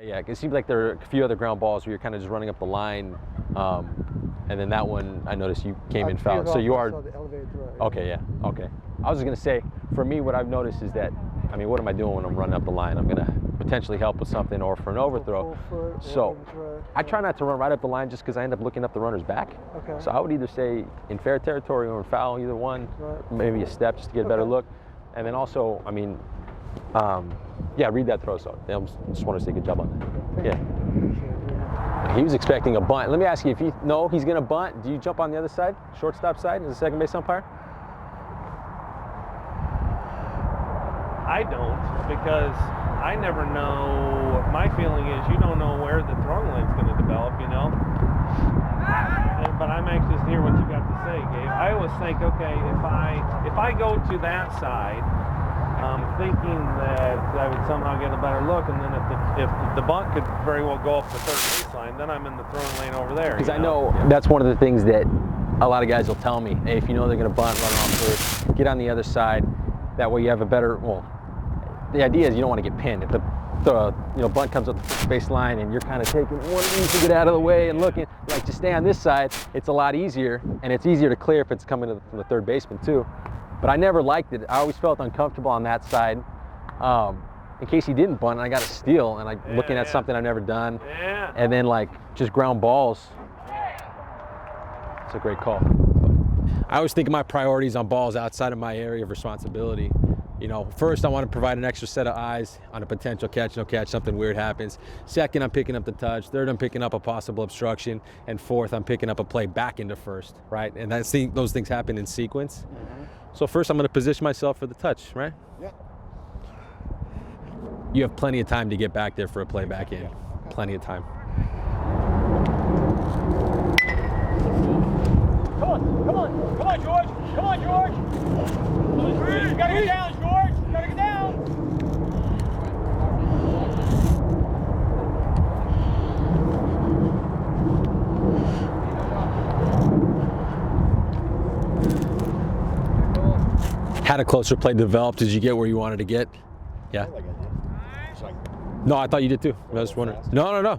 Yeah, it seems like there are a few other ground balls where you're kind of just running up the line, and then that one I noticed you came in foul. So you are. Okay, yeah, okay. I was just gonna say, for me, what I've noticed is that, I mean, what am I doing when I'm running up the line? I'm gonna potentially help with something or for an overthrow. So I try not to run right up the line just because I end up looking up the runner's back. Okay. So I would either say in fair territory or in foul, either one, maybe a step just to get a better look. And then also, I mean, yeah, read that throw. So I just want to say good job on that. Yeah. He was expecting a bunt. Let me ask you, if you know he's going to bunt, do you jump on the other side, shortstop side, as a second base umpire? I don't, because I never know. My feeling is you don't know where the throwing lane's going to develop, you know. But I'm anxious to hear what you got to say, Gabe. I always think, okay, if I go to that side, thinking that I would somehow get a better look, and then if the bunt could very well go up the third baseline, then I'm in the throwing lane over there. Because I know that's one of the things that a lot of guys will tell me. Hey, if you know they're going to bunt, run off first, get on the other side. That way you have a better. Well, the idea is you don't want to get pinned. If the bunt comes up the first baseline and you're kind of taking one inch to get out of the way and looking, like, just stay on this side. It's a lot easier, and it's easier to clear if it's coming from the third baseman too. But I never liked it. I always felt uncomfortable on that side. In case he didn't bunt, and I got a steal, and I'm looking at something I've never done. Yeah. And then, like, just ground balls. It's a great call. I always think of my priorities on balls outside of my area of responsibility. You know, first I want to provide an extra set of eyes on a potential catch, no catch, something weird happens. Second, I'm picking up the touch. Third, I'm picking up a possible obstruction. And fourth, I'm picking up a play back into first, right? And those things happen in sequence. Mm-hmm. So first I'm going to position myself for the touch, right? Yeah. You have plenty of time to get back there for a play back in. Yeah. Plenty of time. Come on, George. Come on, George. You gotta get down, George. You gotta get down. Had a closer play developed. Did you get where you wanted to get? Yeah. No, I thought you did too. I was wondering. No.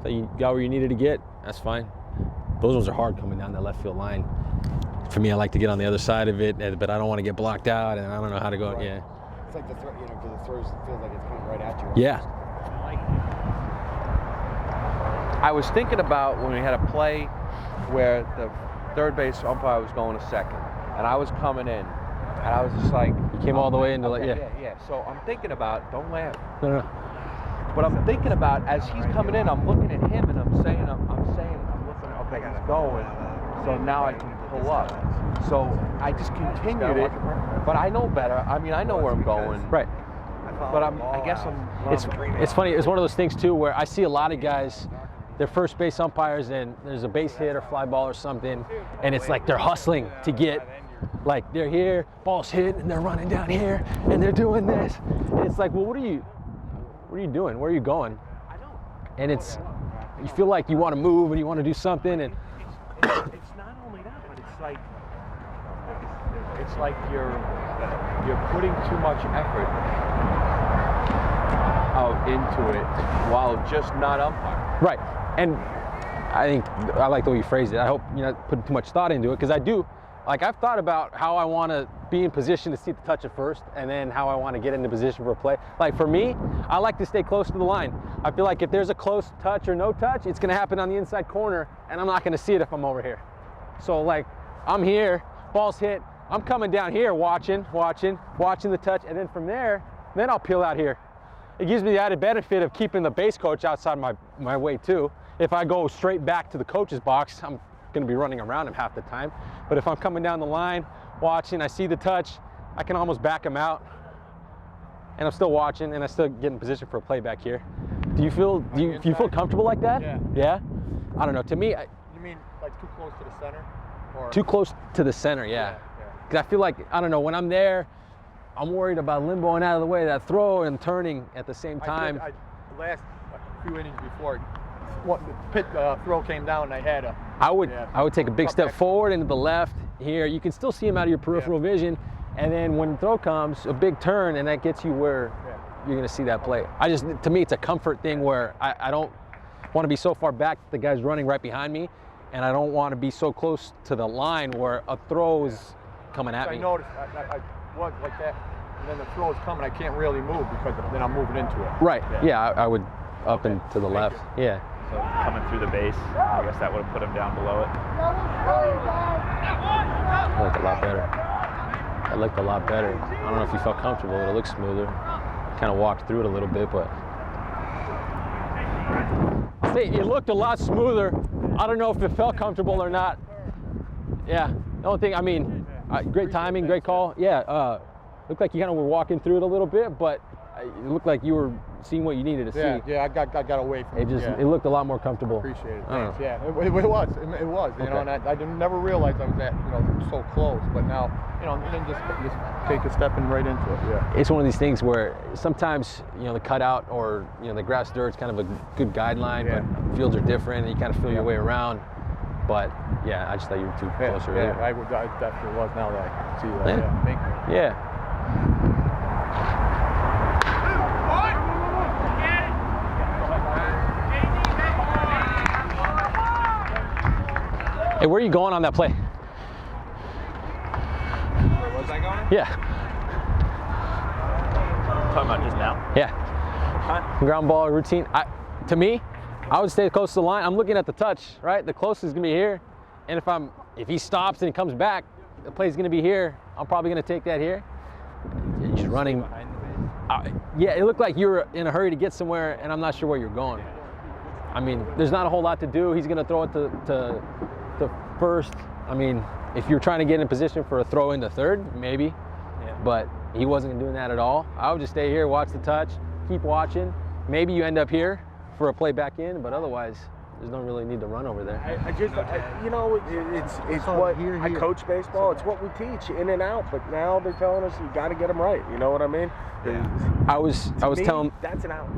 Thought you got where you needed to get. That's fine. Those ones are hard coming down that left field line. For me, I like to get on the other side of it, but I don't want to get blocked out, and I don't know how to go. Right. Yeah. It's like the throw, because the throws feels like it's coming right at you. Yeah. I was thinking about when we had a play where the third base umpire was going to second, and I was coming in, and I was just like, you came all the way into yeah. So I'm thinking about, don't laugh. No. But I'm thinking about, as he's coming in, I'm looking at him, and I'm saying, looking, okay, he's going. So now I can pull up. So I just continued it, but I know better. I mean, I know where I'm going. Right. But I guess I'm. It's funny. It's one of those things too where I see a lot of guys, they're first base umpires, and there's a base hit or fly ball or something, and it's like they're hustling to get, like, they're here, ball's hit, and they're running down here, and they're doing this, and it's like, well, what are you doing? Where are you going? And you feel like you want to move and you want to do something, and it's not only that, but it's like you're putting too much effort out into it while just not umpiring. Right. And I think I like the way you phrased it. I hope you're not putting too much thought into it, because I do. Like, I've thought about how I want to be in position to see the touch at first, and then how I want to get into position for a play. Like, for me, I like to stay close to the line. I feel like if there's a close touch or no touch, it's going to happen on the inside corner, and I'm not going to see it if I'm over here. So, like, I'm here, ball's hit, I'm coming down here watching the touch, and then from there, then I'll peel out here. It gives me the added benefit of keeping the base coach outside my way too. If I go straight back to the coach's box, I'm going to be running around him half the time. But if I'm coming down the line, watching, I see the touch, I can almost back him out, and I'm still watching, and I still get in position for a play back here. Do you feel comfortable like that? Yeah. I don't know. To me, you mean like too close to the center? Or? Too close to the center, yeah. Because I feel like, I don't know, when I'm there, I'm worried about limboing out of the way of that throw and turning at the same time. Last few innings before, the throw came down, and I had a. I would take a big step forward into the left here. You can still see him out of your peripheral vision, and then when the throw comes, a big turn, and that gets you where you're gonna see that play. To me, it's a comfort thing where I don't want to be so far back, the guy's running right behind me, and I don't want to be so close to the line where a throw is coming at me. I noticed I was like that, and then the throw is coming. I can't really move because then I'm moving into it. Right. Yeah, I would up and to the left. Yeah. So coming through the base, I guess that would have put him down below it. That looked a lot better. That looked a lot better. I don't know if you felt comfortable, but it looked smoother. Kind of walked through it a little bit, but it looked a lot smoother. I don't know if it felt comfortable or not. Yeah. The only thing, I mean, great timing, great call. Yeah. Looked like you kind of were walking through it a little bit, but it looked like you were seeing what you needed to see. Yeah, I got away from it. It looked a lot more comfortable. Appreciate it. Thanks. Yeah, it was. It was. You know, and I never realized I was so close. But now, and then just take a step and right into it. Yeah. It's one of these things where sometimes the cutout or the grass dirt's kind of a good guideline, but fields are different, and you kind of feel your way around. But yeah, I just thought you were too close earlier. I definitely was. Now that I can see that. Yeah. Thank you. Yeah. Hey, where are you going on that play? Where was I going? Yeah. Talking about just now? Yeah. Ground ball routine. To me, I would stay close to the line. I'm looking at the touch, right? The closest is gonna be here. And if he stops and he comes back, the play's gonna be here. I'm probably gonna take that here. You're just running. Behind the base? Yeah, it looked like you were in a hurry to get somewhere, and I'm not sure where you're going. I mean, there's not a whole lot to do. He's gonna throw it to first. I mean, if you're trying to get in position for a throw into third, maybe. Yeah. But he wasn't doing that at all. I would just stay here, watch the touch, keep watching. Maybe you end up here for a play back in, but otherwise, there's no really need to run over there. It's what I coach baseball. It's what we teach in and out. But now they're telling us you got to get them right. You know what I mean? Yeah. I was telling. That's an out.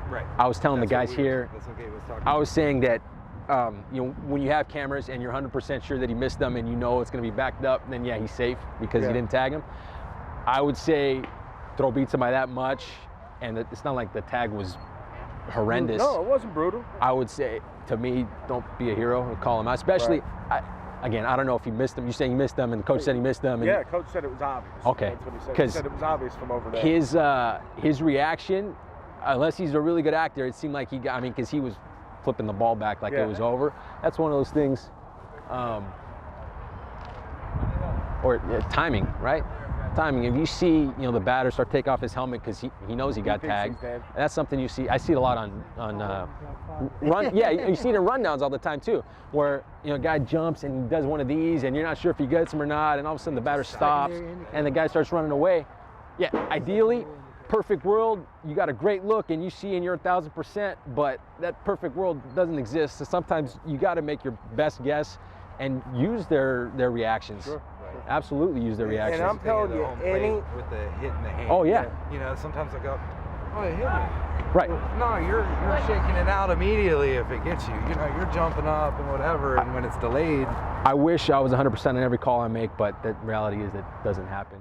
Right. I was telling the guys here. That's what Gabe was talking I was saying that when you have cameras and you're 100% sure that he missed them and it's going to be backed up, then yeah, he's safe because you didn't tag him. I would say throw beats him by that much, and it's not like the tag was horrendous. No, it wasn't brutal. I would say, to me, don't be a hero and call him out. Especially, I don't know if he missed them. You're saying he missed them, and the coach said he missed them. And yeah, coach said it was obvious. Okay. That's what he said. He Because said it was obvious from over there. his reaction, unless he's a really good actor, it seemed like because he was flipping the ball back like it was over. That's one of those things. Timing, right? Timing. If you see, the batter start take off his helmet because he knows he got tagged, that's something you see. I see it a lot on run. Yeah, you see it in rundowns all the time too, where a guy jumps and he does one of these, and you're not sure if he gets him or not, and all of a sudden the batter stops and the guy starts running away. Yeah, ideally, perfect world, you got a great look and you see and you're 1,000%, but that perfect world doesn't exist. So sometimes you got to make your best guess and use their reactions. Sure. Absolutely use their reactions. And I'm telling you, with the hit in the hand. Oh yeah. Sometimes I go, oh, it hit me. Right. No, you're shaking it out immediately if it gets you. You're jumping up and whatever, and when it's delayed. I wish I was 100% on every call I make, but the reality is it doesn't happen.